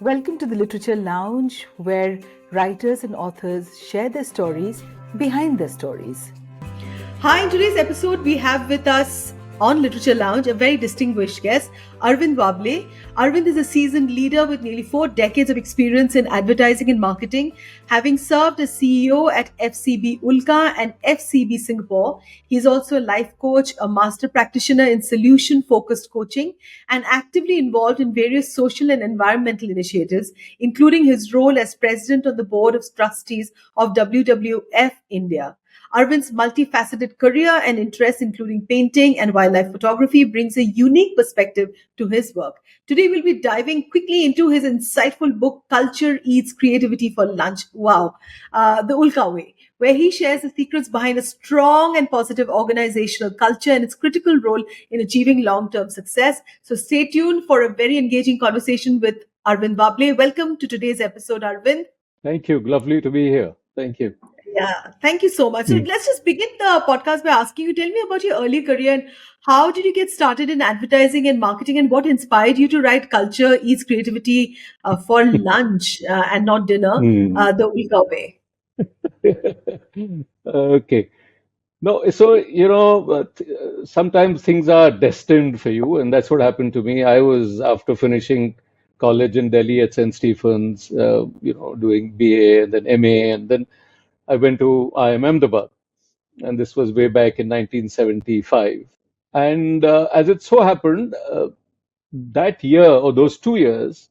Welcome to the Literature Lounge, where writers and authors share their stories behind their stories. Hi, in today's episode, we have with us on Literature Lounge a very distinguished guest, Arvind Wable. Arvind is a seasoned leader with nearly 4 decades of experience in advertising and marketing, having served as CEO at FCB Ulka and FCB Singapore. He's also a life coach, a master practitioner in solution-focused coaching, and actively involved in various social and environmental initiatives, including his role as president on the board of trustees of WWF India. Arvind's multifaceted career and interests, including painting and wildlife photography, brings a unique perspective to his work. Today, we'll be diving quickly into his insightful book, Culture Eats Creativity for Lunch. Wow. The Ulka Way, where he shares the secrets behind a strong and positive organizational culture and its critical role in achieving long-term success. So stay tuned for a very engaging conversation with Arvind Wable. Welcome to today's episode, Arvind. Thank you. Lovely to be here. Thank you. Yeah, thank you so much. So let's just begin the podcast by asking you, tell me about your early career and how did you get started in advertising and marketing, and what inspired you to write Culture Eats Creativity for Lunch and not dinner, the Ulka Way? Okay. No, so, sometimes things are destined for you, and that's what happened to me. I was, after finishing college in Delhi at St. Stephen's, doing BA and then MA, and then I went to IIM Ahmedabad, and this was way back in 1975. And as it so happened, that year or those 2 years,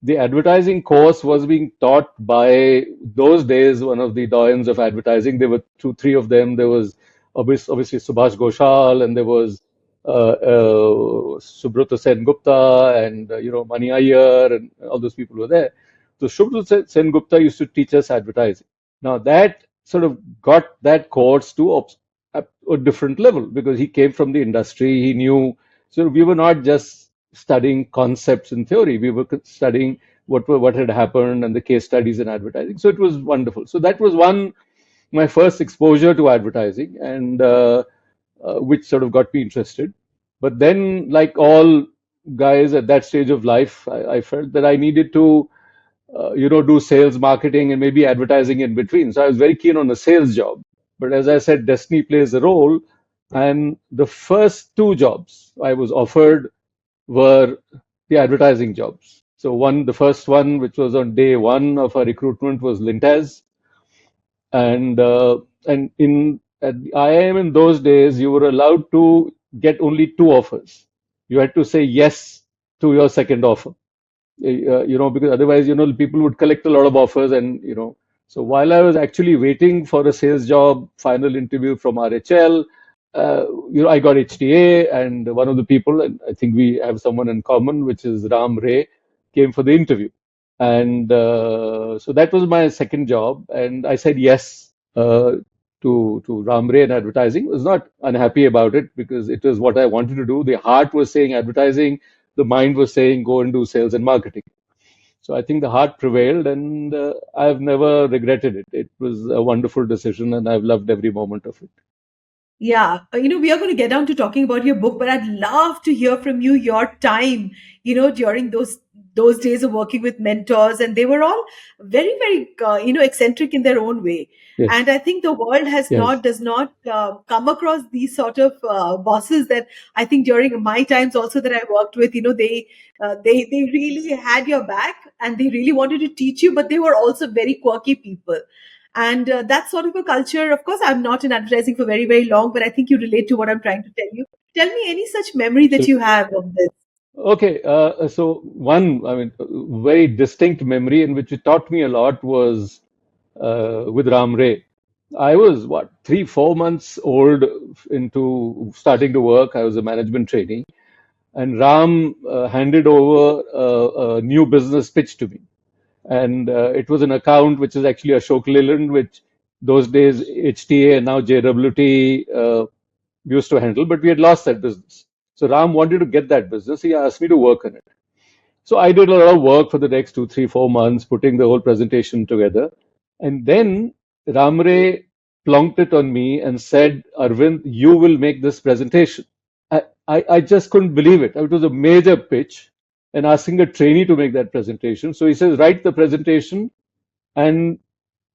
the advertising course was being taught by those days one of the doyens of advertising. There were three of them. There was obviously Subhash Ghoshal, and there was Subrata Sen Gupta, and Mani Iyer, and all those people were there. So Subrata Sen Gupta used to teach us advertising. Now that sort of got that course to a different level because he came from the industry. He knew. So we were not just studying concepts in theory. We were studying what had happened and the case studies in advertising. So it was wonderful. So that was my first exposure to advertising, and which sort of got me interested. But then, like all guys at that stage of life, I felt that I needed to do sales, marketing, and maybe advertising in between. So I was very keen on a sales job. But as I said, destiny plays a role. And the first two jobs I was offered were the advertising jobs. So the first one, which was on day one of our recruitment, was Lintez. And at the IIM in those days, you were allowed to get only two offers. You had to say yes to your second offer. Because otherwise, people would collect a lot of offers, and so while I was actually waiting for a sales job, final interview from RHL, I got HTA, and one of the people, and I think we have someone in common, which is Ram Ray, came for the interview. And so that was my second job, and I said yes to Ram Ray in advertising. I was not unhappy about it because it was what I wanted to do. The heart was saying advertising, the mind was saying go and do sales and marketing. So I think the heart prevailed, and I've never regretted it. It was a wonderful decision, and I've loved every moment of it. Yeah, we are going to get down to talking about your book, but I'd love to hear from you your time, during those days of working with mentors, and they were all very, very, eccentric in their own way. Yes. And I think the world does not come across these sort of bosses that I think during my times also that I worked with, they really had your back and they really wanted to teach you, but they were also very quirky people. And that's sort of a culture. Of course, I'm not in advertising for very, very long, but I think you relate to what I'm trying to tell you. Tell me any such memory that you have of this. Okay, so very distinct memory, and which taught me a lot, was with Ram Ray. I was 3-4 months old into starting to work. I was a management trainee, and Ram handed over a new business pitch to me. And it was an account which is actually Ashok Leyland, which those days HTA and now JWT used to handle, but we had lost that business. So Ram wanted to get that business. He asked me to work on it. So I did a lot of work for the next 2, 3, 4 months, putting the whole presentation together. And then Ram Ray plonked it on me and said, Arvind, you will make this presentation. I just couldn't believe it. It was a major pitch. and asking a trainee to make that presentation. So he says, write the presentation. And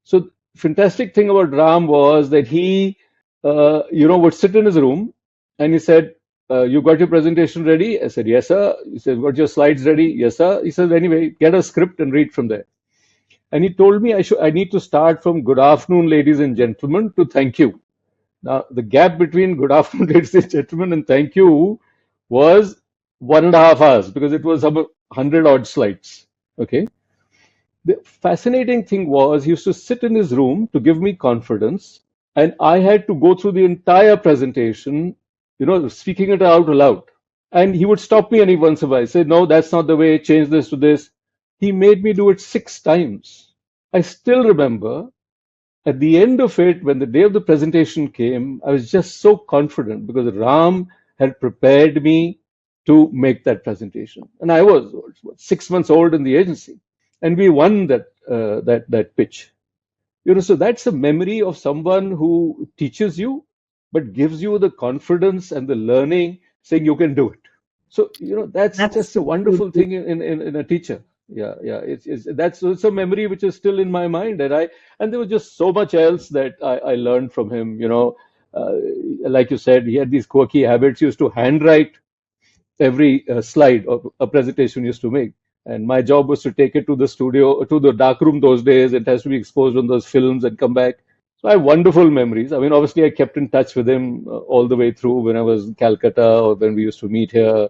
so fantastic thing about Ram was that he, would sit in his room and he said, you got your presentation ready? I said, yes, sir. He said, got your slides ready? Yes, sir. He said, anyway, get a script and read from there. And he told me I need to start from good afternoon, ladies and gentlemen, to thank you. Now, the gap between good afternoon, ladies and gentlemen, and thank you was 1.5 hours because it was about 100 odd slides. Okay. The fascinating thing was he used to sit in his room to give me confidence, and I had to go through the entire presentation, speaking it out loud. And he would stop me any once in a while, say, no, that's not the way, change this to this. He made me do it 6 times. I still remember at the end of it, when the day of the presentation came, I was just so confident because Ram had prepared me to make that presentation. And I was 6 months old in the agency. And we won that pitch. So that's a memory of someone who teaches you, but gives you the confidence and the learning, saying you can do it. So that's That's just a so wonderful true. thing in a teacher. Yeah. It's a memory which is still in my mind, and there was just so much else that I learned from him. Like you said, he had these quirky habits. He used to handwrite every slide of a presentation used to make. And my job was to take it to the studio, to the dark room those days. It has to be exposed on those films and come back. So I have wonderful memories. I mean, obviously, I kept in touch with him all the way through when I was in Calcutta or when we used to meet here.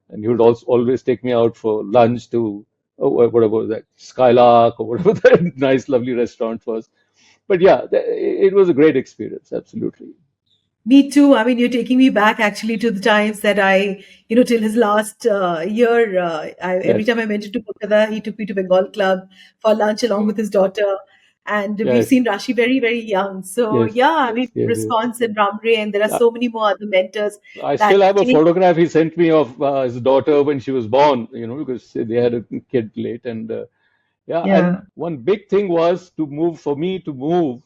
And he would also always take me out for lunch to, whatever was that, Skylark or whatever that nice, lovely restaurant was. But yeah, it was a great experience, absolutely. Me too. I mean, you're taking me back actually to the times that till his last year, every Yes, time I went to Kolkata, he took me to Bengal Club for lunch along with his daughter. And we've yes, seen Rashi very, very young. So, yes, yeah, I mean, yes. Response and Ramre, and there are Yes. so many more other mentors I still that have a take, photograph he sent me of his daughter when she was born, because they had a kid late. And yeah, and yeah, one big thing was for me to move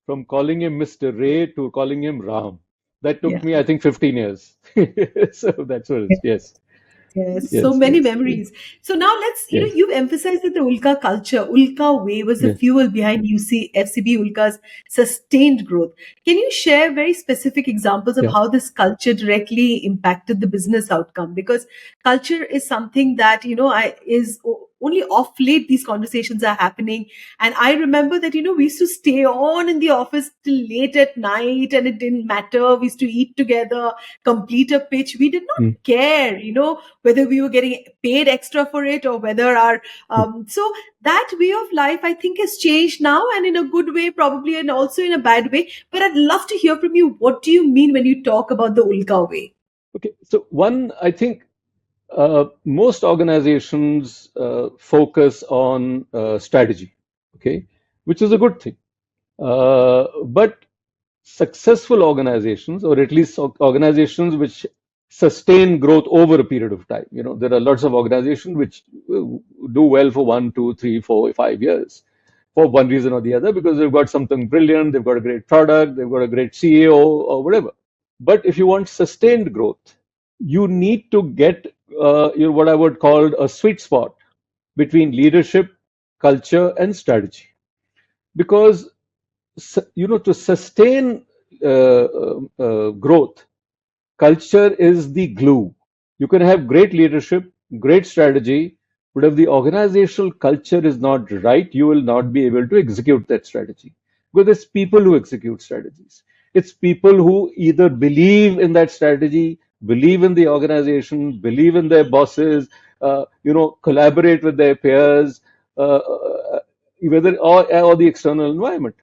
from calling him Mr. Ray to calling him Ram. That took yeah. me, I think, 15 years. So that's what it is. Yes, Yes, so yes, many yes, memories. So now yes, you've emphasized that the Ulka culture, Ulka Way was the yes, fuel behind FCB Ulka's sustained growth. Can you share very specific examples of yeah. how this culture directly impacted the business outcome? Because culture is something that, only off late these conversations are happening. And I remember that, we used to stay on in the office till late at night and it didn't matter. We used to eat together, complete a pitch. We did not Mm, care, whether we were getting paid extra for it or whether our mm. so that way of life I think has changed now, and in a good way probably, and also in a bad way. But I'd love to hear from you, what do you mean when you talk about the Ulka way? Okay, so one, I think most organizations focus on strategy, okay, which is a good thing. But successful organizations, or at least organizations which sustain growth over a period of time. There are lots of organizations which do well for 1, 2, 3, 4, 5 years for one reason or the other because they've got something brilliant, they've got a great product, they've got a great CEO or whatever. But if you want sustained growth, you need to get what I would call a sweet spot between leadership, culture, and strategy. Because to sustain growth, culture is the glue. You can have great leadership, great strategy, but if the organizational culture is not right, you will not be able to execute that strategy. Because it's people who execute strategies. It's people who either believe in that strategy, believe in the organization, believe in their bosses, collaborate with their peers, whether or the external environment.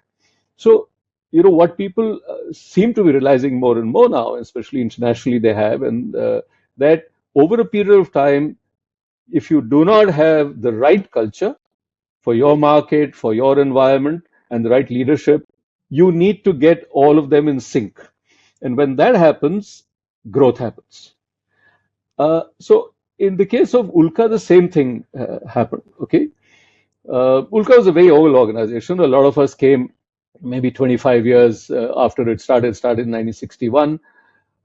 So, what people seem to be realizing more and more now, especially internationally, they have, and that over a period of time, if you do not have the right culture for your market, for your environment, and the right leadership, you need to get all of them in sync. And when that happens, growth happens. So, in the case of Ulka, the same thing happened. Okay, Ulka was a very old organization. A lot of us came maybe 25 years after it started in 1961.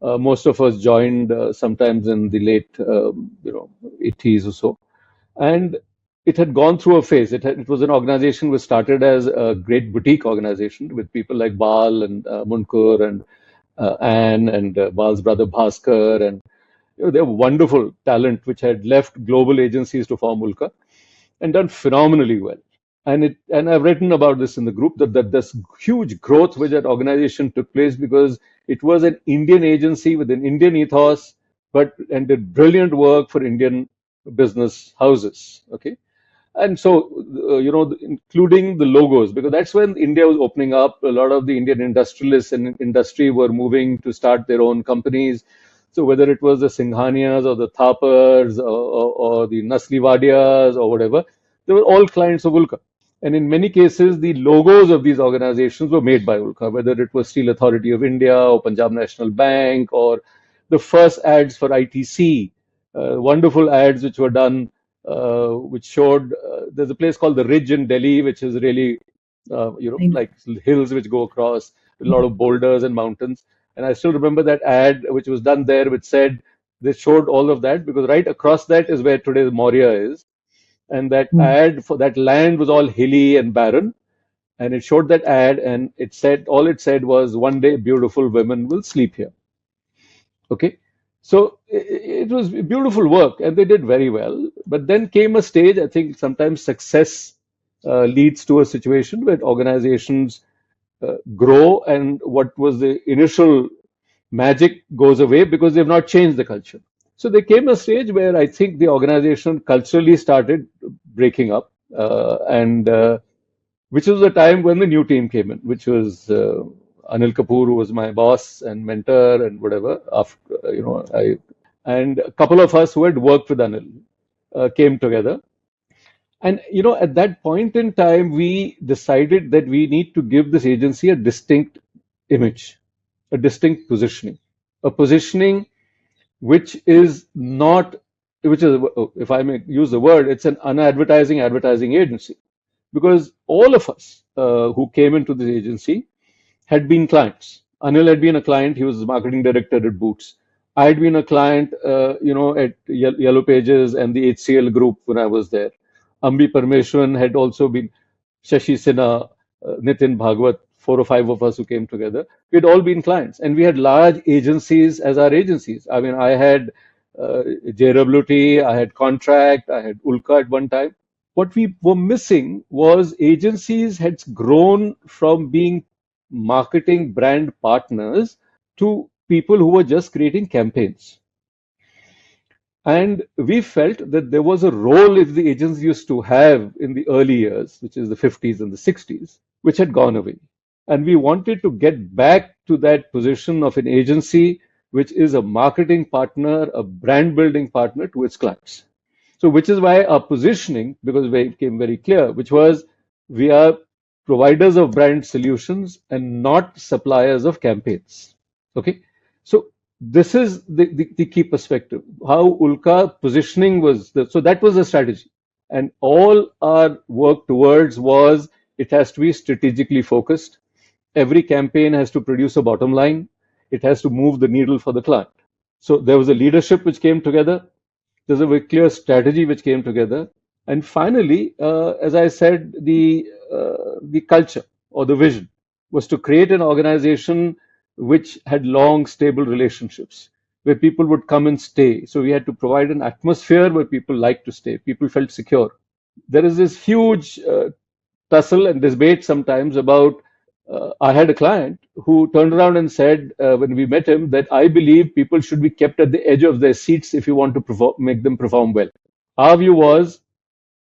Most of us joined sometimes in the late, 80s or so, and it had gone through a phase. It was an organization which started as a great boutique organization with people like Bal and Munkur and Anne and Bal's brother Bhaskar, and they're wonderful talent which had left global agencies to form Ulka and done phenomenally well. And I've written about this in the group that this huge growth which that organization took place because it was an Indian agency with an Indian ethos, but and did brilliant work for Indian business houses. Okay, and so including the logos, because that's when India was opening up. A lot of the Indian industrialists and industry were moving to start their own companies. So whether it was the Singhanias or the Thapars or the Naslivadias or whatever, they were all clients of Ulka. And in many cases, the logos of these organizations were made by Ulka, whether it was Steel Authority of India or Punjab National Bank or the first ads for ITC, wonderful ads which were done, which showed there's a place called the Ridge in Delhi, which is really, I know. like hills which go across a lot of boulders and mountains. And I still remember that ad which was done there, which said they showed all of that because right across that is where today's Moria is. And that Mm. ad for that land was all hilly and barren. And it showed that ad, and all it said was, "One day beautiful women will sleep here." Okay. So it was beautiful work and they did very well. But then came a stage, I think sometimes success leads to a situation where organizations grow and what was the initial magic goes away because they've not changed the culture. So there came a stage where I think the organization culturally started breaking up, and which was the time when the new team came in, which was Anil Kapoor, who was my boss and mentor and whatever. After I and a couple of us who had worked with Anil came together, and at that point in time, we decided that we need to give this agency a distinct image, a distinct positioning, a positioning which is not, which is, if I may use the word, it's an unadvertising advertising agency. Because all of us who came into this agency had been clients. Anil had been a client. He was the marketing director at Boots. I had been a client, at Yellow Pages and the HCL group when I was there. Ambi Parmeshwaran had also been, Shashi Sinha, Nitin Bhagwat, four or five of us who came together. We had all been clients, and we had large agencies as our agencies. I mean, I had JWT, I had Contract, I had Ulka at one time. What we were missing was agencies had grown from being marketing brand partners to people who were just creating campaigns. And we felt that there was a role if the agents used to have in the early years, which is the 50s and the 60s, which had gone away. And we wanted to get back to that position of an agency which is a marketing partner, a brand building partner to its clients. So, which is why our positioning, because it became very clear, which was we are providers of brand solutions and not suppliers of campaigns. Okay. So, this is the key perspective. How Ulka positioning was, so that was the strategy. And all our work towards was it has to be strategically focused. Every campaign has to produce a bottom line. It has to move the needle for the client. So there was a leadership which came together. There's a very clear strategy which came together. And finally, as I said, the culture or the vision was to create an organization which had long, stable relationships where people would come and stay. So we had to provide an atmosphere where people liked to stay. People felt secure. There is this huge tussle and debate sometimes about. I had a client who turned around and said, when we met him, that I believe people should be kept at the edge of their seats if you want to make them perform well. Our view was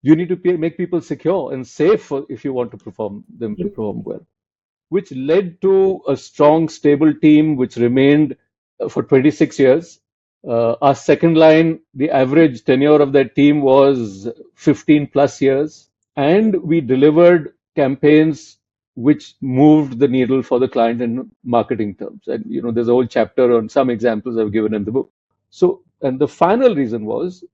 you need to make people secure and safe if you want to perform them to perform well, which led to a strong, stable team which remained for 26 years. Our second line, the average tenure of that team was 15 plus years, and we delivered campaigns which moved the needle for the client in marketing terms. And there's a whole chapter on some examples I've given in the book. So, and the final reason was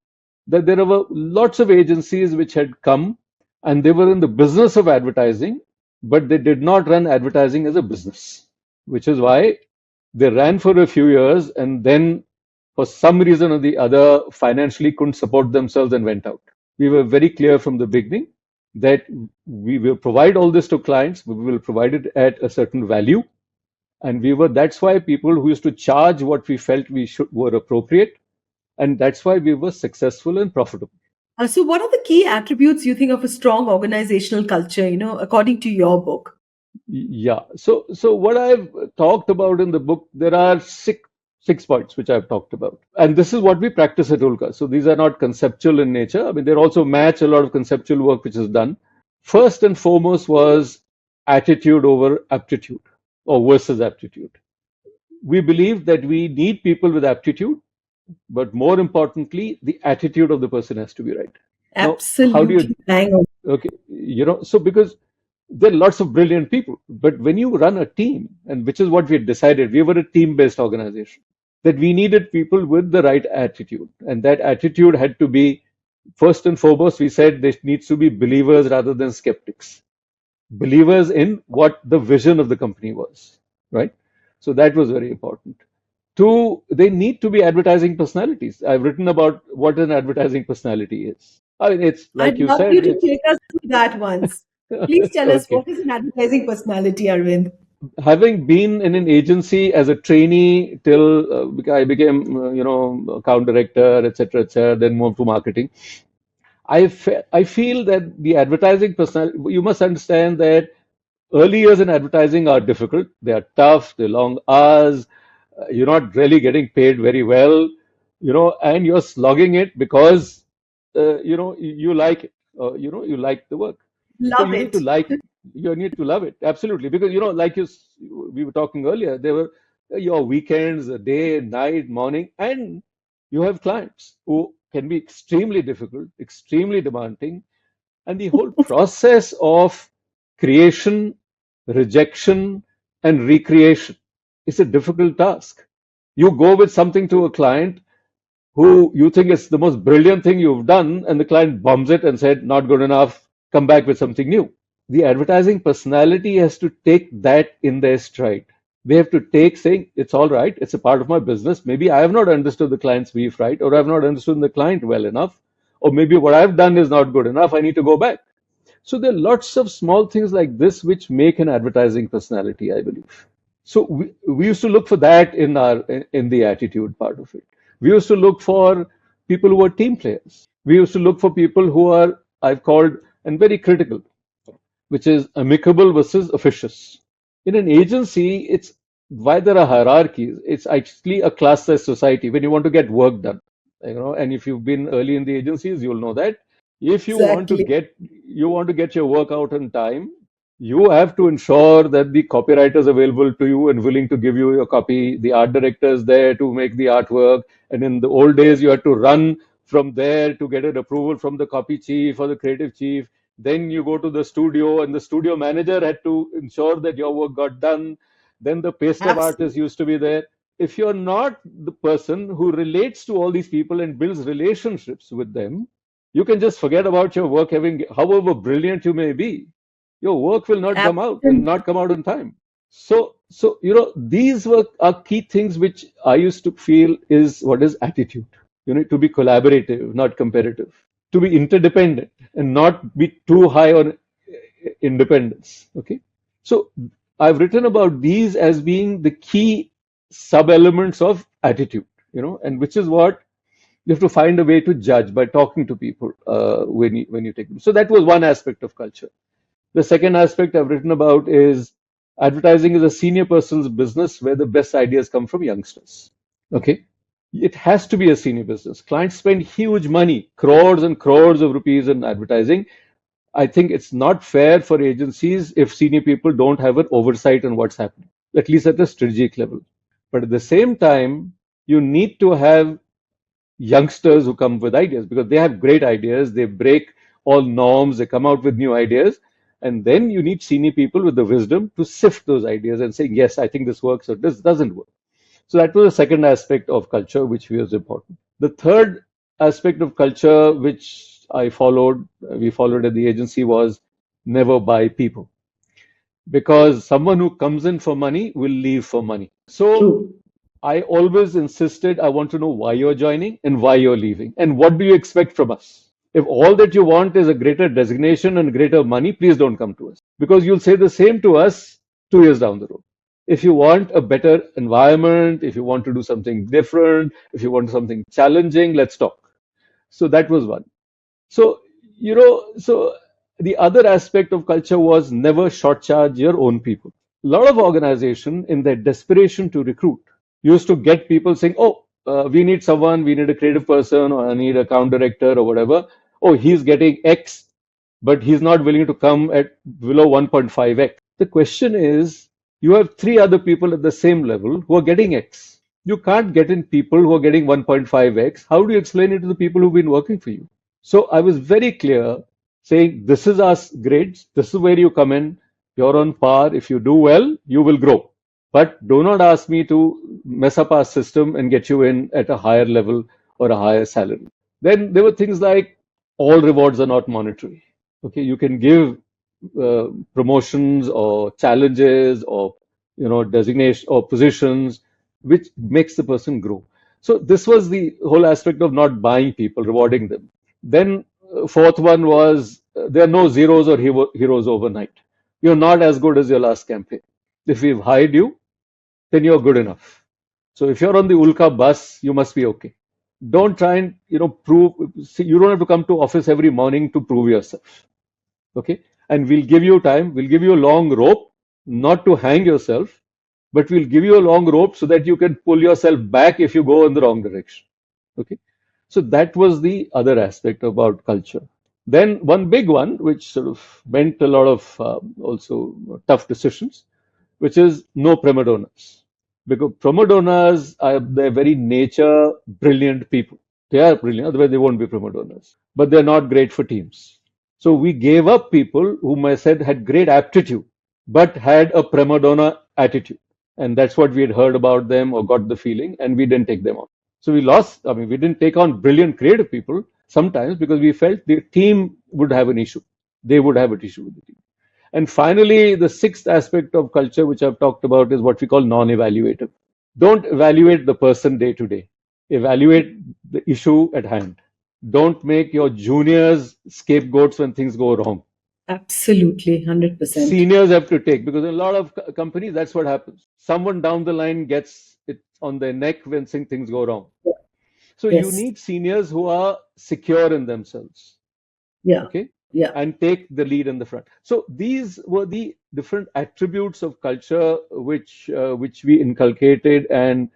that there were lots of agencies which had come and they were in the business of advertising, but they did not run advertising as a business, which is why They ran for a few years and then, for some reason or the other, financially couldn't support themselves and went out. We were very clear from the beginning that we will provide all this to clients, we will provide it at a certain value. And that's why people who used to charge what we felt were appropriate. And that's why we were successful and profitable. So, what are the key attributes you think of a strong organizational culture, according to your book? Yeah. So what I've talked about in the book, there are six points which I've talked about, and this is what we practice at Ulka. So these are not conceptual in nature. I mean, they also match a lot of conceptual work which is done. First and foremost was attitude over aptitude, or versus aptitude. We believe that we need people with aptitude, but more importantly, the attitude of the person has to be right. Now, how do Absolutely you bang on. Okay, so because there are lots of brilliant people, but when you run a team, and which is what we had decided, we were a team-based organization, that we needed people with the right attitude. And that attitude had to be, first and foremost, we said there needs to be believers rather than skeptics. Believers in what the vision of the company was, right? So that was very important. Two, they need to be advertising personalities. I've written about what an advertising personality is. I mean, it's I'd like you love you said, to it's take us through that once. Please tell us, okay. what is an advertising personality, Arvind? Having been in an agency as a trainee till I became, account director, etc., then moved to marketing. I feel that the advertising personality, you must understand that early years in advertising are difficult. They are tough, they're long hours, you're not really getting paid very well, and you're slogging it because, you like it, you like the work. So Love you need to it. like, you need to love it, absolutely, because we were talking earlier, there were your weekends, day, night, morning, and you have clients who can be extremely difficult, extremely demanding, and the whole process of creation, rejection, and recreation is a difficult task. You go with something to a client who you think is the most brilliant thing you've done, and the client bombs it and said, not good enough, come back with something new. The advertising personality has to take that in their stride. They have to take saying, it's all right, it's a part of my business. Maybe I have not understood the client's brief right, or I've not understood the client well enough, or maybe what I've done is not good enough. I need to go back. So there are lots of small things like this which make an advertising personality, I believe. So we used to look for that in the attitude part of it. We used to look for people who are team players. We used to look for people who are, I've called, and very critical, which is amicable versus officious. In an agency, it's why there are hierarchies. It's actually a class-sized society when you want to get work done. And if you've been early in the agencies, you'll know that if Exactly. you want to get your work out in time, you have to ensure that the copywriter is available to you and willing to give you your copy. The art director is there to make the artwork. And in the old days, you had to run from there to get an approval from the copy chief or the creative chief. Then you go to the studio, and the studio manager had to ensure that your work got done. Then the pastel artist Absolutely. used to be there. If you're not the person who relates to all these people and builds relationships with them, you can just forget about your work having, however brilliant you may be. Your work will not come out and Absolutely. not come out in time. So these are key things which I used to feel is what is attitude. You need to be collaborative, not competitive, to be interdependent and not be too high on independence. Okay. So I've written about these as being the key sub elements of attitude, and which is what you have to find a way to judge by talking to people when you take them. So that was one aspect of culture. The second aspect I've written about is advertising is a senior person's business where the best ideas come from youngsters. Okay. It has to be a senior business. Clients spend huge money, crores and crores of rupees in advertising. I think it's not fair for agencies if senior people don't have an oversight on what's happening, at least at the strategic level. But at the same time, you need to have youngsters who come with ideas because they have great ideas. They break all norms. They come out with new ideas. And then you need senior people with the wisdom to sift those ideas and say, yes, I think this works or this doesn't work. So that was the second aspect of culture, which was important. The third aspect of culture, which we followed at the agency, was never buy people. Because someone who comes in for money will leave for money. So True. I always insisted I want to know why you're joining and why you're leaving and what do you expect from us. If all that you want is a greater designation and greater money, please don't come to us because you'll say the same to us 2 years down the road. If you want a better environment, if you want to do something different, if you want something challenging, let's talk. So that was one. So, so the other aspect of culture was never short charge your own people. A lot of organization in their desperation to recruit used to get people saying, oh, we need someone, we need a creative person, or I need a account director or whatever. Oh, he's getting X, but he's not willing to come at below 1.5X. The question is, you have three other people at the same level who are getting X. You can't get in people who are getting 1.5X. How do you explain it to the people who've been working for you? So I was very clear saying, this is our grades, this is where you come in, you're on par. If you do well, you will grow. But do not ask me to mess up our system and get you in at a higher level or a higher salary. Then there were things like all rewards are not monetary. Okay, you can give promotions or challenges or designation or positions which makes the person grow. So this was the whole aspect of not buying people, rewarding them. Then fourth one was there are no zeros or heroes overnight. You're not as good as your last campaign. If we've hired you, then you're good enough. So if you're on the Ulka bus, you must be okay. Don't try and prove. See, you don't have to come to office every morning to prove yourself. Okay, and we'll give you time. We'll give you a long rope, not to hang yourself, but we'll give you a long rope so that you can pull yourself back if you go in the wrong direction. Okay, so that was the other aspect about culture. Then one big one, which sort of meant a lot of also tough decisions, which is no prima donnas. Because prima donnas are their very nature brilliant people. They are brilliant, otherwise they won't be prima donnas. But they're not great for teams. So we gave up people whom I said had great aptitude, but had a prima donna attitude. And that's what we had heard about them or got the feeling, and we didn't take them on. So we lost, I mean, we didn't take on brilliant creative people sometimes because we felt the team would have an issue. They would have an issue with the team. And finally, the sixth aspect of culture, which I've talked about, is what we call non evaluative. Don't evaluate the person day to day, evaluate the issue at hand. Don't make your juniors scapegoats when things go wrong. Absolutely, 100%. Seniors have to take because in a lot of companies, that's what happens. Someone down the line gets it on their neck when things go wrong. So you Yes. need seniors who are secure in themselves. Yeah. Okay, Yeah. and take the lead in the front. So these were the different attributes of culture which we inculcated and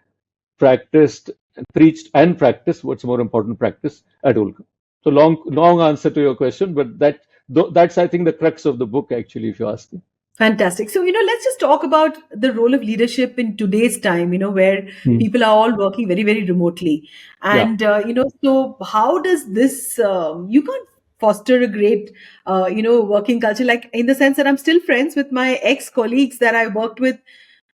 practiced and preached and practiced. What's more important, practice at Ulka. So long answer to your question, but that's I think the crux of the book actually, if you ask me. Fantastic. So, let's just talk about the role of leadership in today's time, where Hmm. people are all working very, very remotely. Yeah, And, so how does this, you can't foster a great, working culture, like in the sense that I'm still friends with my ex colleagues that I worked with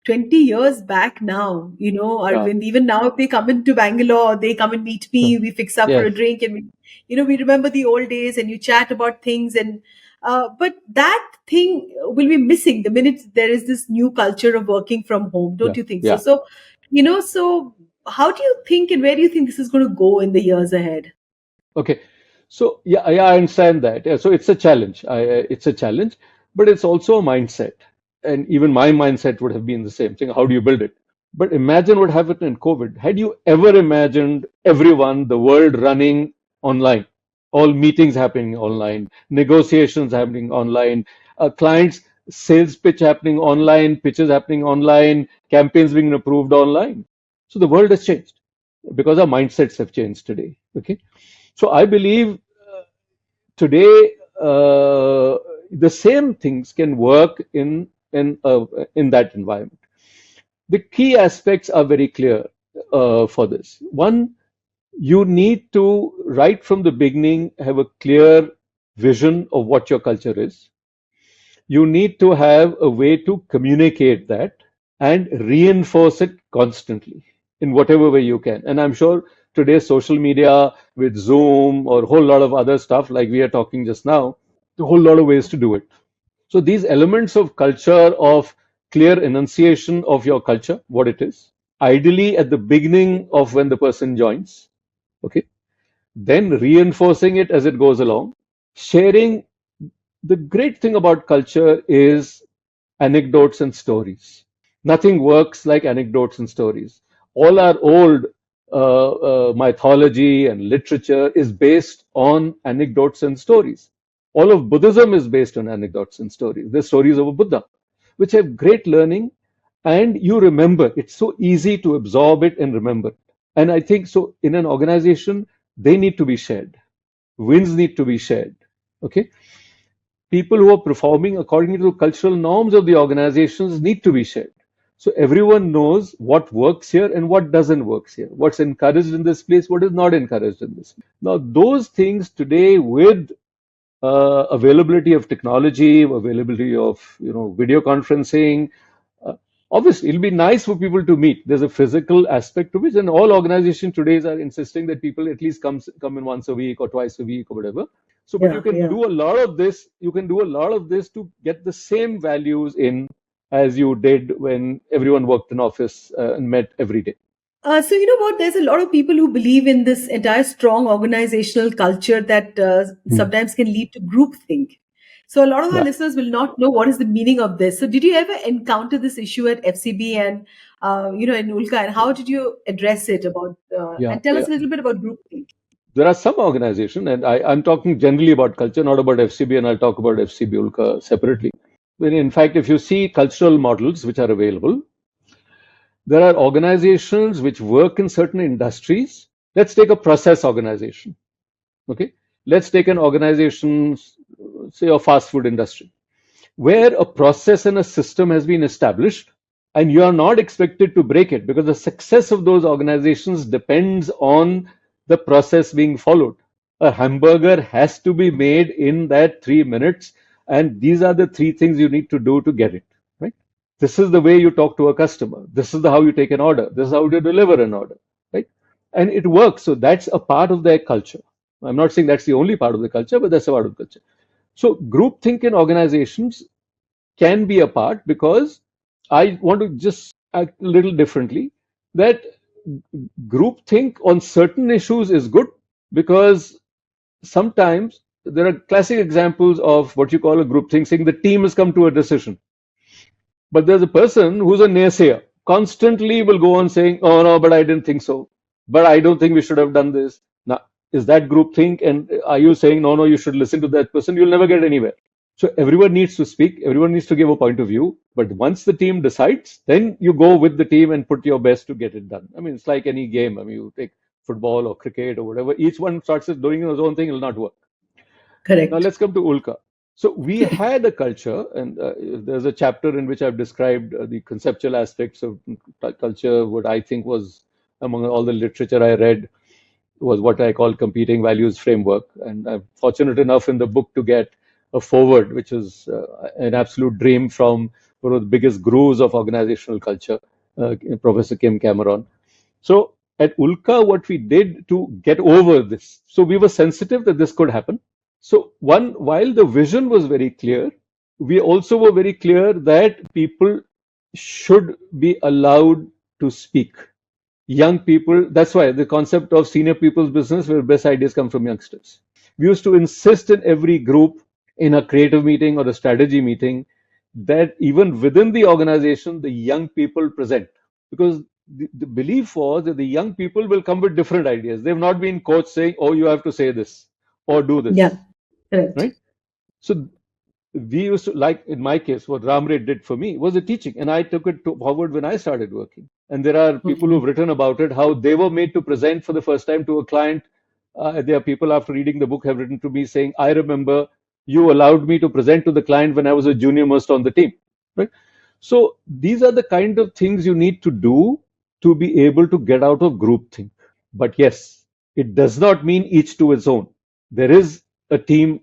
20 years back now, yeah, Arvind. Even now, if they come into Bangalore, they come and meet sure. me, we fix up for Yes. a drink, and we remember the old days and you chat about things. And but that thing will be missing the minute there is this new culture of working from home. Don't Yeah, you think so? yeah. So, so how do you think and where do you think this is going to go in the years ahead? Okay. So yeah, I understand that. Yeah, so it's a challenge. It's a challenge, but it's also a mindset. And even my mindset would have been the same thing. How do you build it? But imagine what happened in COVID. Had you ever imagined everyone, the world running online, all meetings happening online, negotiations happening online, clients' sales pitch happening online, pitches happening online, campaigns being approved online? So the world has changed because our mindsets have changed today. Okay. So I believe today the same things can work in that environment. The key aspects are very clear for this. One, you need to right from the beginning have a clear vision of what your culture is. You need to have a way to communicate that and reinforce it constantly in whatever way you can. And I'm sure today's social media with Zoom or a whole lot of other stuff like we are talking just now, a whole lot of ways to do it. So these elements of culture of clear enunciation of your culture, what it is, ideally at the beginning of when the person joins, okay, then reinforcing it as it goes along, sharing. The great thing about culture is anecdotes and stories. Nothing works like anecdotes and stories. All our old mythology and literature is based on anecdotes and stories. All of Buddhism is based on anecdotes and stories. The stories of a Buddha, which have great learning, and you remember. It's so easy to absorb it and remember. And I think so in an organization, they need to be shared. Wins need to be shared. Okay, people who are performing according to the cultural norms of the organizations need to be shared. So everyone knows what works here and what doesn't work here, what's encouraged in this place, what is not encouraged in this. Now, those things today, with availability of technology, availability of video conferencing, uh, obviously it'll be nice for people to meet. There's a physical aspect to it, and all organizations today are insisting that people at least come in once a week or twice a week or whatever. So, but you Yeah, can yeah. do a lot of this. You can do a lot of this to get the same values in as you did when everyone worked in office and met every day. So you know what? There's a lot of people who believe in this entire strong organizational culture that Hmm. sometimes can lead to groupthink. So a lot of our Yeah, listeners will not know what is the meaning of this. So did you ever encounter this issue at FCB and in Ulka, and how did you address it about? yeah, And tell yeah. us a little bit about groupthink. There are some organizations, and I'm talking generally about culture, not about FCB, and I'll talk about FCB Ulka separately. When in fact, if you see cultural models which are available, there are organizations which work in certain industries. Let's take a process organization. Okay, let's take an organization, say a fast food industry, where a process and a system has been established, and you are not expected to break it because the success of those organizations depends on the process being followed. A hamburger has to be made in that 3 minutes, and these are the three things you need to do to get it right. This is the way you talk to a customer. This is how you take an order. This is how you deliver an order, right? And it works. So that's a part of their culture. I'm not saying that's the only part of the culture, but that's a part of the culture. So groupthink in organizations can be a part, because I want to just act a little differently. That groupthink on certain issues is good, because sometimes there are classic examples of what you call a groupthink, saying the team has come to a decision. But there's a person who's a naysayer, constantly will go on saying, oh no, but I didn't think so. But I don't think we should have done this. Now, is that groupthink? And are you saying, no, no, you should listen to that person? You'll never get anywhere. So everyone needs to speak, everyone needs to give a point of view. But once the team decides, then you go with the team and put your best to get it done. I mean, it's like any game. I mean, you take football or cricket or whatever, each one starts doing his own thing, it will not work. Now Correct. let's come to Ulka. So we had a culture, and there's a chapter in which I've described the conceptual aspects of culture. What I think was, among all the literature I read, was what I call competing values framework. And I'm fortunate enough in the book to get a foreword, which is an absolute dream from one of the biggest gurus of organizational culture, Professor Kim Cameron. So at Ulka, what we did to get over this, so we were sensitive that this could happen. So one, while the vision was very clear, we also were very clear that people should be allowed to speak. Young people, that's why the concept of senior people's business, where best ideas come from youngsters. We used to insist in every group, in a creative meeting or a strategy meeting, that even within the organization, the young people present. Because the belief was that the young people will come with different ideas. They've not been coached saying, oh, you have to say this or do Yeah. this, Correct. right? So we used to, like in my case, what Ramre did for me was the teaching, and I took it forward when I started working. And there are people Mhm. who've written about it, how they were made to present for the first time to a client. There are people after reading the book have written to me saying, I remember you allowed me to present to the client when I was a junior most on the team, right? So these are the kind of things you need to do to be able to get out of groupthink. But yes, it does not mean each to its own. There is a team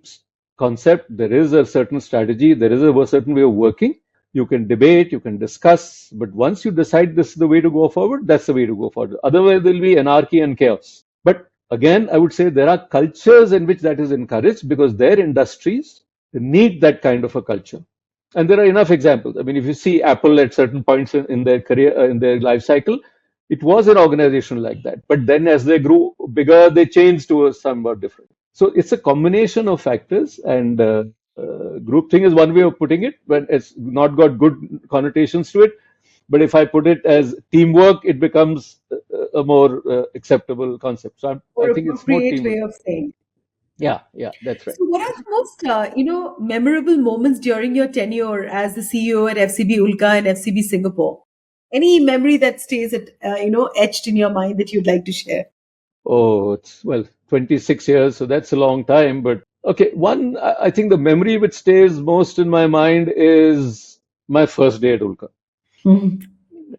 concept, there is a certain strategy, there is a certain way of working. You can debate, you can discuss, but once you decide this is the way to go forward, that's the way to go forward. Otherwise, there'll be anarchy and chaos. But again, I would say there are cultures in which that is encouraged, because their industries need that kind of a culture. And there are enough examples. I mean, if you see Apple at certain points in their career, in their life cycle, it was an organization like that. But then as they grew bigger, they changed to a somewhat different. So it's a combination of factors, and group thing is one way of putting it, but it's not got good connotations to it. But if I put it as teamwork, it becomes a more acceptable concept. So I More think it's more appropriate teamwork. way of saying. Yeah, yeah, that's right. So, what are the most memorable moments during your tenure as the CEO at FCB Ulka and FCB Singapore? Any memory that stays etched in your mind that you'd like to share? Oh, it's well, 26 years, so that's a long time. But okay, one, I think the memory which stays most in my mind is my first day at Ulka. Mhm.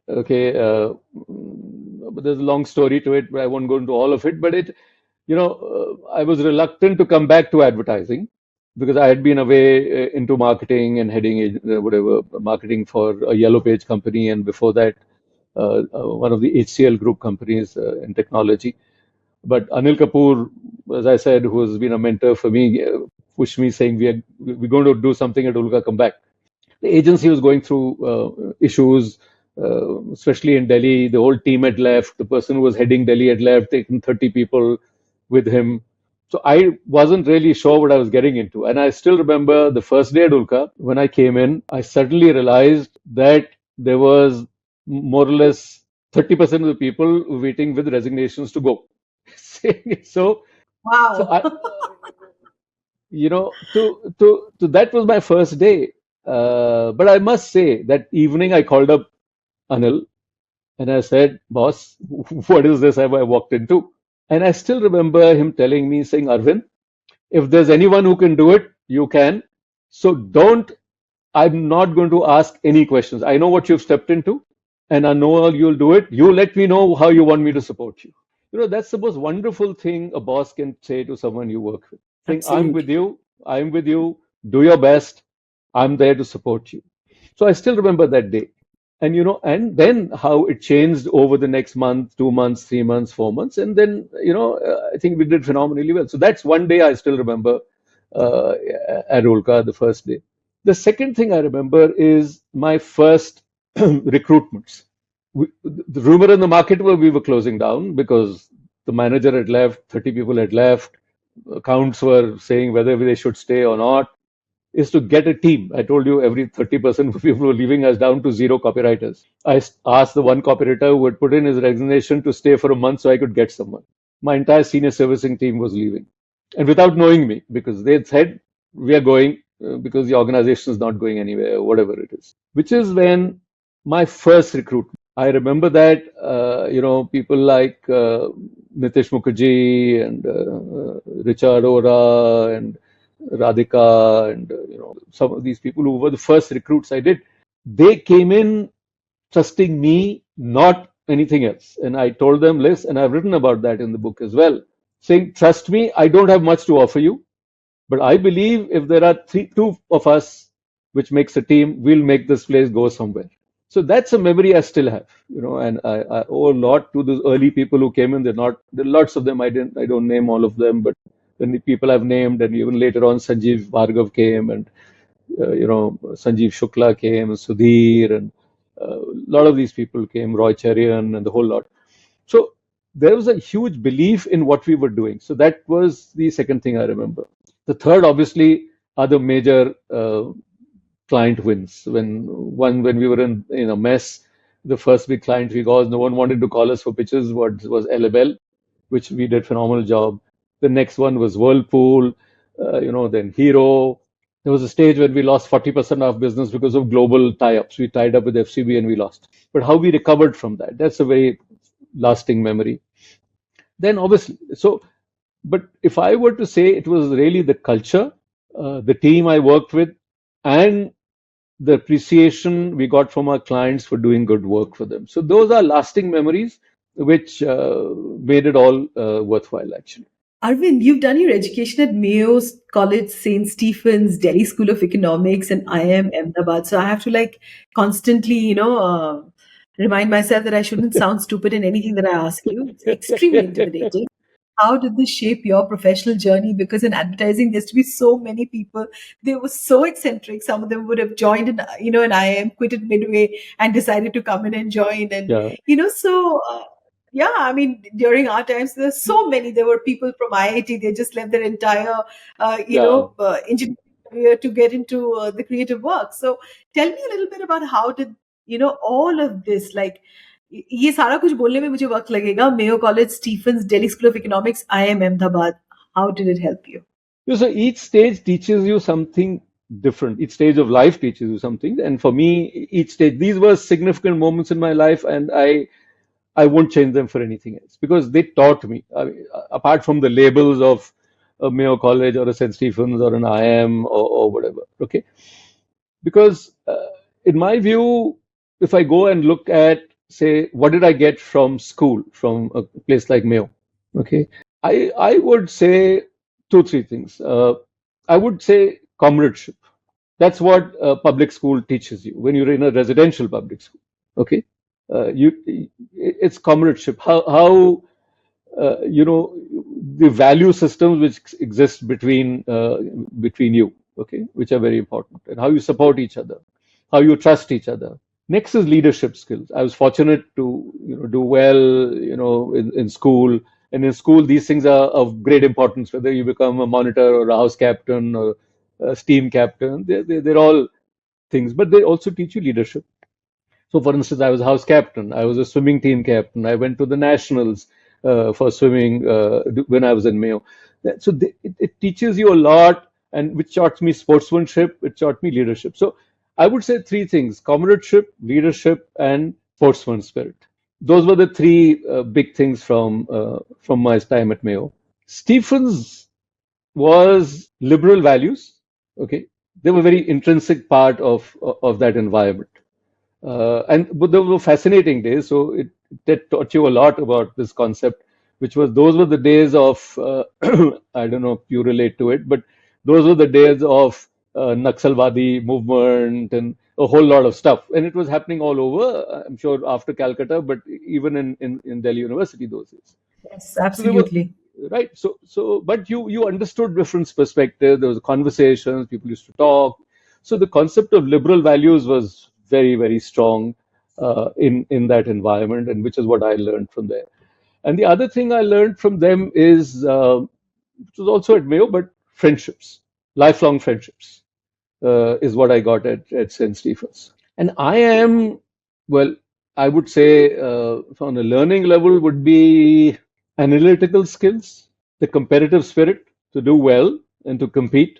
Okay, but there's a long story to it, but I won't go into all of it. But I was reluctant to come back to advertising because I had been away into marketing and heading whatever marketing for a yellow page company, and before that, one of the HCL group companies in technology. But Anil Kapoor, as I said, who has been a mentor for me, pushed me saying we're going to do something at Ulka, come back. The agency was going through issues, especially in Delhi. The whole team had left. The person who was heading Delhi had left, taken 30 people with him. So I wasn't really sure what I was getting into. And I still remember the first day at Ulka, when I came in, I suddenly realized that there was more or less 30% of the people waiting with resignations to go. so, so Wow. I, to that was my first day. But I must say that evening I called up Anil and I said, "Boss, what is this have I walked into?" And I still remember him telling me, saying, "Arvind, if there's anyone who can do it, you can. So don't, I'm not going to ask any questions. I know what you've stepped into and I know you'll do it. You let me know how you want me to support you." That's the most wonderful thing a boss can say to someone you work with. Saying, Absolutely. I'm with you, do your best, I'm there to support you. So I still remember that day. And then how it changed over the next month, 2 months, 3 months, 4 months. And then, I think we did phenomenally well. So that's one day I still remember uh, at Rolka, the first day. The second thing I remember is my first recruitments. The rumor in the market was we were closing down because the manager had left, 30 people had left, accounts were saying whether they should stay or not, is to get a team. I told you every 30% of people were leaving us down to zero copywriters. I asked the one copywriter who had put in his resignation to stay for a month so I could get someone. My entire senior servicing team was leaving. And without knowing me, because they said, we are going because the organization is not going anywhere, whatever it is. Which is when my first recruitment. I remember that, people like Nitish Mukherjee and Richard Ora and Radhika and some of these people who were the first recruits I did, they came in trusting me, not anything else. And I told them, listen, and I've written about that in the book as well, saying, trust me, I don't have much to offer you, but I believe if there are two of us, which makes a team, we'll make this place go somewhere. So that's a memory I still have, and I owe a lot to those early people who came in. There are lots of them. I don't name all of them, but the people I've named, and even later on, Sanjeev Bhargav came, and Sanjeev Shukla came, Sudhir, and a lot of these people came, Roy Cherian, and the whole lot. So there was a huge belief in what we were doing. So that was the second thing I remember. The third, obviously, are the major client wins. When we were in a mess, the first big client we got, no one wanted to call us for pitches. What was LML, which we did phenomenal job. The next one was Whirlpool, then Hero. There was a stage when we lost 40% of business because of global tie-ups. We tied up with FCB and we lost. But how we recovered from that, that's a very lasting memory. Then obviously, but if I were to say it was really the culture, the team I worked with, and the appreciation we got from our clients for doing good work for them. So those are lasting memories which made it all worthwhile, actually. Arvind, you've done your education at Mayo College, St. Stephen's, Delhi School of Economics, and IIM Ahmedabad. So I have to constantly, remind myself that I shouldn't sound stupid in anything that I ask you. It's extremely intimidating. how did this shape your professional journey? Because in advertising, there's to be so many people. They were so eccentric. Some of them would have joined an IIM, quitted midway, and decided to come in and join. And Yeah, yeah, I mean, during our times, there's so many. There were people from IIT. They just left their entire, yeah. engineering career to get into the creative work. So tell me a little bit about how did all of this, like, ये सारा कुछ बोलने में मुझे वक्त लगेगा. Mayo college, Stephens, Delhi school of economics, IIM Ahmedabad. How did it help you? So each stage teaches you something different. Each stage of life teaches you something. And for me, each stage, these were significant moments in my life, and I won't change them for anything else because they taught me. I mean, apart from the labels of a Mayo College or a St. Stephen's or an IIM or whatever. Okay, because in my view, if I go and look at, say, what did I get from school, from a place like Mayo? Okay, I would say two, three things. I would say comradeship. That's what public school teaches you when you're in a residential public school. Okay, it's comradeship. How the value systems which exist between you. Okay, which are very important, and how you support each other, how you trust each other. Next is leadership skills. I was fortunate to do well in school, and in school these things are of great importance. Whether you become a monitor or a house captain or a steam captain, they're all things, but they also teach you leadership. So, for instance, I was house captain. I was a swimming team captain. I went to the nationals for swimming when I was in Mayo. It teaches you a lot, and which taught me sportsmanship. It taught me leadership. So, I would say three things: comradeship, leadership, and sportsman spirit. Those were the three big things from my time at Mayo. Stephens was liberal values. Okay, they were very intrinsic part of that environment. But those were fascinating days. So it taught you a lot about this concept, which was those were the days of I don't know if you relate to it, but those were the days of Naxalbadi movement and a whole lot of stuff, and it was happening all over. I'm sure after Calcutta, but even in Delhi University those days. Yes, So they were absolutely. right. But you understood different perspectives. There was conversations. People used to talk. So the concept of liberal values was very, very strong in that environment, and which is what I learned from there. And the other thing I learned from them is, which was also at Mayo, but friendships, lifelong friendships, is what I got at St. Stephen's. And I am, well, I would say on a learning level would be analytical skills, the competitive spirit to do well and to compete,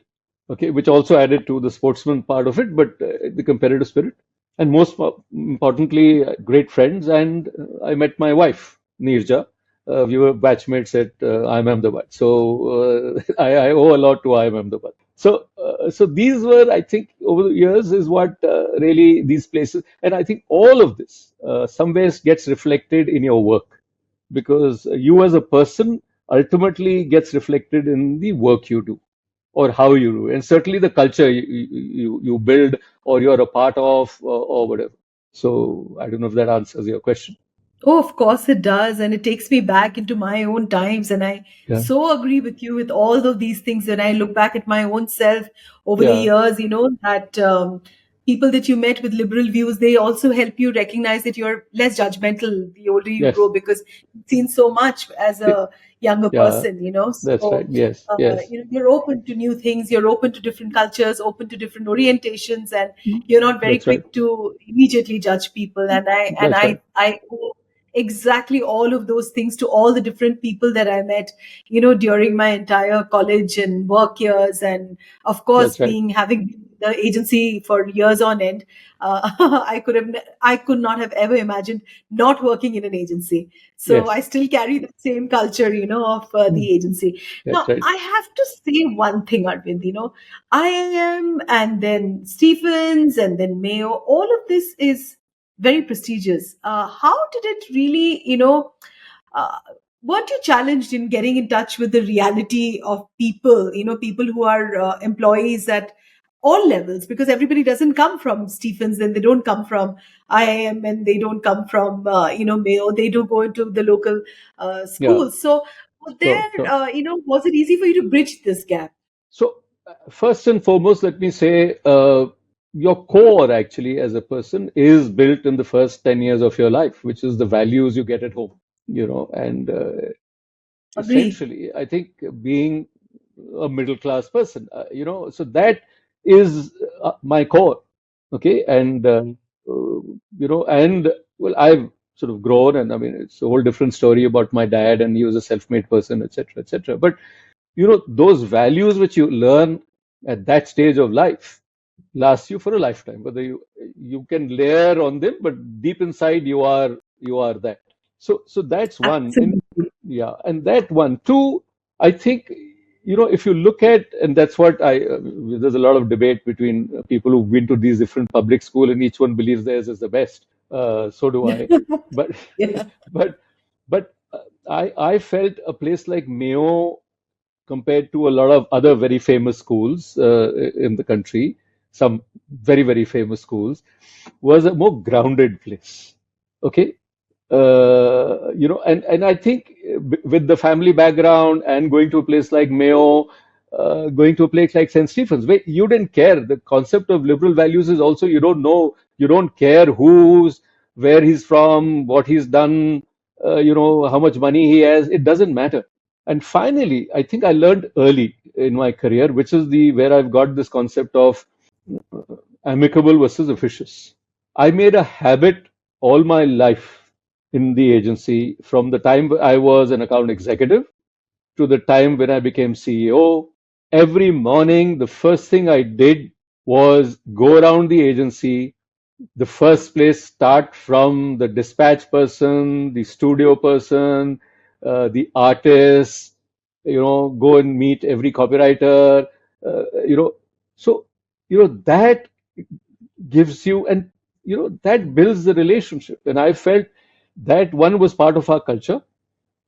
okay, which also added to the sportsman part of it, but the competitive spirit. And most importantly, great friends. And I met my wife, Nirja. We were batchmates at IIM Ahmedabad. So I owe a lot to IIM Ahmedabad. So these were, I think, over the years is what really these places, and I think all of this somewhere gets reflected in your work because you as a person ultimately gets reflected in the work you do or how you do, and certainly the culture you build or you're a part of or whatever. So I don't know if that answers your question. Oh, of course it does. And it takes me back into my own times. And I Yeah, so agree with you with all of these things. When I look back at my own self over the yeah, years, that people that you met with liberal views, they also help you recognize that you're less judgmental the older you yes, grow because you've seen so much as a younger yeah, person. that's right. So, Yes, yes, you're open to new things, you're open to different cultures, open to different orientations, and you're not very that's right. quick to immediately judge people. And I, and That's right. I owe exactly all of those things to all the different people that I met, during my entire college and work years. And of course, That's right. having the agency for years on end, I could not have ever imagined not working in an agency. So I Yes, still carry the same culture, of mm, the agency. that's Now, right. I have to say one thing, Arvind, IIM and then Stephens and then Mayo, all of this is very prestigious. How did it really, uh, weren't you challenged in getting in touch with the reality of people, people who are employees at all levels? Because everybody doesn't come from Stephens and they don't come from IIM and they don't come from, Mayo. They do go into the local Yeah. schools. So there, Sure, sure. was it easy for you to bridge this gap? So, first and foremost, let me say your core actually as a person is built in the first 10 years of your life, which is the values you get at home, and Agree. essentially, I think being a middle class person, so that is my core. Okay. And well, I've sort of grown, and I mean, it's a whole different story about my dad, and he was a self-made person, etc., etc. But those values which you learn at that stage of life last you for a lifetime. Whether you can layer on them, but deep inside you are that. So that's one. And Absolutely. yeah, and that one. Two, I think, if you look at, and that's what there's a lot of debate between people who've been to these different public school, and each one believes theirs is the best. So do I. But Yeah. but but I felt a place like Mayo, compared to a lot of other very famous schools in the country, some very, very famous schools, was a more grounded place. Okay. And I think with the family background and going to a place like Mayo, going to a place like St. Stephen's, where you didn't care. The concept of liberal values is also you don't know, you don't care where he's from, what he's done, how much money he has. It doesn't matter. And finally, I think I learned early in my career, which is the where I've got this concept of amicable versus officious. I made a habit all my life in the agency from the time I was an account executive to the time when I became CEO. Every morning, the first thing I did was go around the agency. The first place, start from the dispatch person, the studio person, the artist, go and meet every copywriter, uh, you know. So, that gives you, and, that builds the relationship. And I felt that one was part of our culture,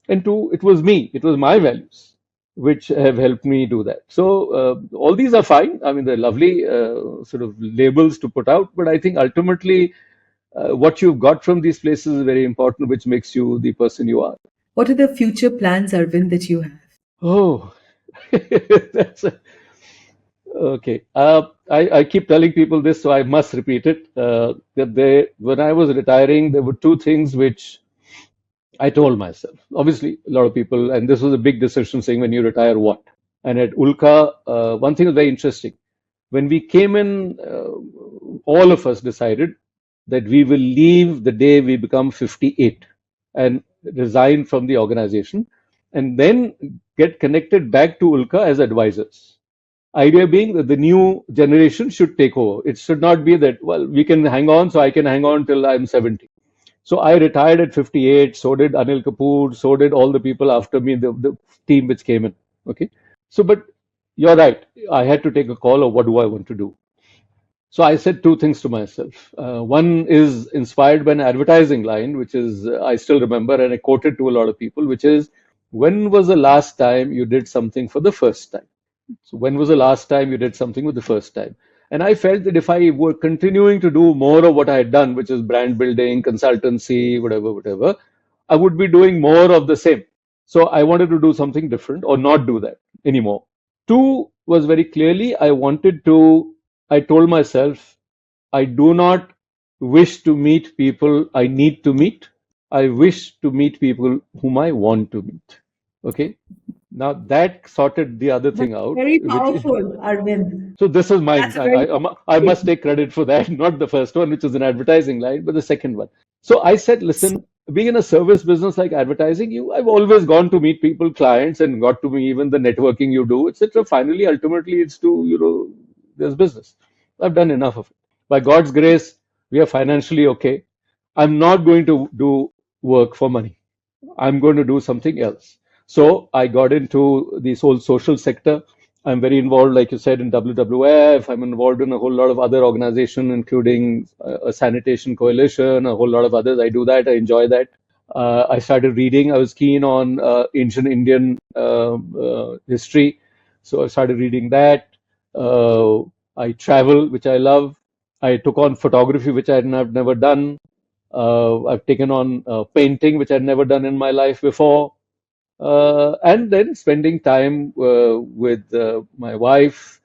and two, it was my values which have helped me do that. So all these are fine. I mean, they're lovely sort of labels to put out, but I think ultimately what you've got from these places is very important, which makes you the person you are. What are the future plans, Arvind, that you have? Oh, that's okay. I keep telling people this, so I must repeat it. When I was retiring, there were two things which I told myself. Obviously, a lot of people, and this was a big decision, saying when you retire, what? And at Ulka, one thing was very interesting. When we came in, all of us decided that we will leave the day we become 58 and resign from the organization, and then get connected back to Ulka as advisors. Idea being that the new generation should take over. It should not be that, well, we can hang on, so I can hang on till I'm 70. So I retired at 58. So did Anil Kapoor. So did all the people after me, the team which came in. Okay. So, but you're right. I had to take a call of what do I want to do. So I said two things to myself. One is inspired by an advertising line, which is, I still remember, and I quoted to a lot of people, which is, when was the last time you did something for the first time? So when was the last time you did something for the first time? And I felt that if I were continuing to do more of what I had done, which is brand building, consultancy, whatever, whatever, I would be doing more of the same. So I wanted to do something different or not do that anymore. Two was very clearly, I told myself, I do not wish to meet people I need to meet. I wish to meet people whom I want to meet. Okay. Now that sorted the other That's thing out, very which powerful, Arvind. so this is mine. That's a very I must take credit for that, not the first one, which is an advertising line, but the second one. So I said, listen, being in a service business like advertising, I've always gone to meet people, clients, and got to me even the networking you do, etc. Finally, ultimately, it's to, there's business. I've done enough of it. By God's grace, we are financially okay. I'm not going to do work for money. I'm going to do something else. So I got into this whole social sector. I'm very involved, like you said, in WWF. I'm involved in a whole lot of other organizations, including a sanitation coalition, a whole lot of others. I do that. I enjoy that. I started reading. I was keen on ancient Indian history. So I started reading that. Uh, I travel, which I love. I took on photography, which I've never done. I've taken on painting, which I'd never done in my life before. and then spending time with my wife,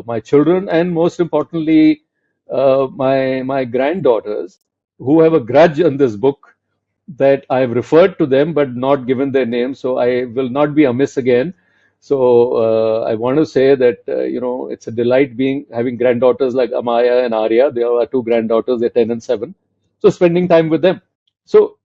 my children, and most importantly, my granddaughters, who have a grudge on this book that I've referred to them but not given their name, so I will not be amiss again. So I want to say that it's a delight being having granddaughters like Amaya and Arya. They are two granddaughters; they're 10 and 7. So spending time with them. So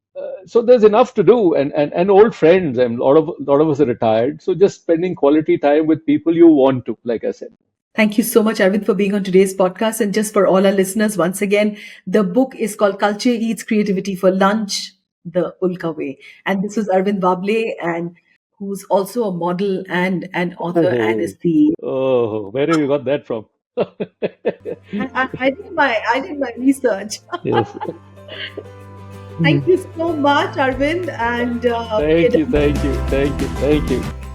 there's enough to do, and old friends, and a lot of us are retired. So just spending quality time with people you want to, like I said. Thank you so much, Arvind, for being on today's podcast. And just for all our listeners, once again, the book is called Culture Eats Creativity for Lunch, the Ulka Way. And this is Arvind Wable, and who's also a model and an author and is Oh, the oh, where have you got that from? I did my research. Yes. Thank you so much, Arvind, and we are Thank you, done. thank you, thank you, thank you.